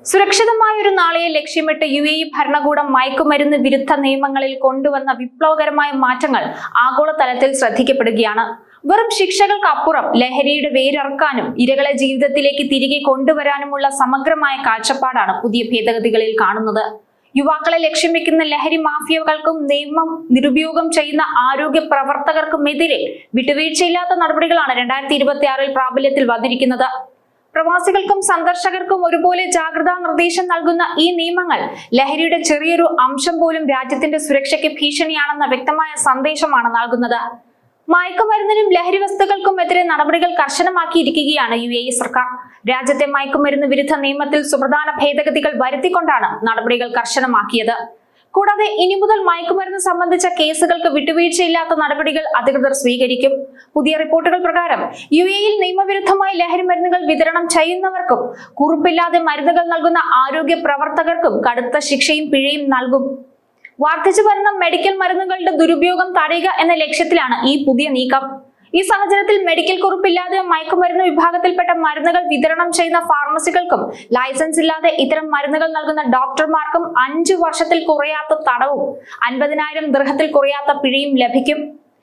സുരക്ഷിതമായ ഒരു നാളെയെ ലക്ഷ്യമിട്ട് UAE ഭരണകൂടം മയക്കുമരുന്ന് വിരുദ്ധ നിയമങ്ങളിൽ കൊണ്ടുവന്ന വിപ്ലവകരമായ മാറ്റങ്ങൾ ആഗോളതലത്തിൽ ശ്രദ്ധിക്കപ്പെടുകയാണ്. വെറും ശിക്ഷകൾക്കപ്പുറം ലഹരിയുടെ വേരറുക്കാനും ഇരകളെ ജീവിതത്തിലേക്ക് തിരികെ കൊണ്ടുവരാനുമുള്ള സമഗ്രമായ കാഴ്ചപ്പാടാണ് പുതിയ ഭേദഗതികളിൽ കാണുന്നത്. യുവാക്കളെ ലക്ഷ്യം വെക്കുന്ന ലഹരി മാഫിയകൾക്കും നിയമം നിരുപയോഗം ചെയ്യുന്ന ആരോഗ്യ പ്രവർത്തകർക്കുമെതിരെ വിട്ടുവീഴ്ചയില്ലാത്ത നടപടികളാണ് 2026 പ്രാബല്യത്തിൽ വന്നിരിക്കുന്നത്. പ്രവാസികൾക്കും സന്ദർശകർക്കും ഒരുപോലെ ജാഗ്രതാ നിർദ്ദേശം നൽകുന്ന ഈ നിയമങ്ങൾ ലഹരിയുടെ ചെറിയൊരു അംശം പോലും രാജ്യത്തിന്റെ സുരക്ഷയ്ക്ക് ഭീഷണിയാണെന്ന വ്യക്തമായ സന്ദേശമാണ് നൽകുന്നത്. മയക്കുമരുന്നിനും ലഹരി വസ്തുക്കൾക്കുമെതിരെ നടപടികൾ കർശനമാക്കിയിരിക്കുകയാണ് UAE സർക്കാർ. രാജ്യത്തെ മയക്കുമരുന്ന് വിരുദ്ധ നിയമത്തിൽ സുപ്രധാന ഭേദഗതികൾ വരുത്തിക്കൊണ്ടാണ് നടപടികൾ കർശനമാക്കിയത്. കൂടാതെ ഇനി മുതൽ മയക്കുമരുന്ന് സംബന്ധിച്ച കേസുകൾക്ക് വിട്ടുവീഴ്ചയില്ലാത്ത നടപടികൾ അധികൃതർ സ്വീകരിക്കും. പുതിയ റിപ്പോർട്ടുകൾ പ്രകാരം UAE-യിൽ നിയമവിരുദ്ധമായി ലഹരി മരുന്നുകൾ വിതരണം ചെയ്യുന്നവർക്കും കുറിപ്പില്ലാതെ മരുന്നുകൾ നൽകുന്ന ആരോഗ്യ പ്രവർത്തകർക്കും കടുത്ത ശിക്ഷയും പിഴയും നൽകും. വർദ്ധിച്ചു വരുന്ന മെഡിക്കൽ മരുന്നുകളുടെ ദുരുപയോഗം തടയുക എന്ന ലക്ഷ്യത്തിലാണ് ഈ പുതിയ നീക്കം. ഈ സാഹചര്യത്തിൽ മെഡിക്കൽ കുറിപ്പില്ലാതെ മയക്കുമരുന്ന് വിഭാഗത്തിൽപ്പെട്ട മരുന്നുകൾ വിതരണം ചെയ്യുന്ന ഫാർമസികൾക്കും ലൈസൻസ് ഇല്ലാതെ ഇത്തരം മരുന്നുകൾ നൽകുന്ന ഡോക്ടർമാർക്കും 5 വർഷത്തിൽ കുറയാത്ത തടവും 50,000 ദിർഹത്തിൽ കുറയാത്ത പിഴയും ലഭിക്കും.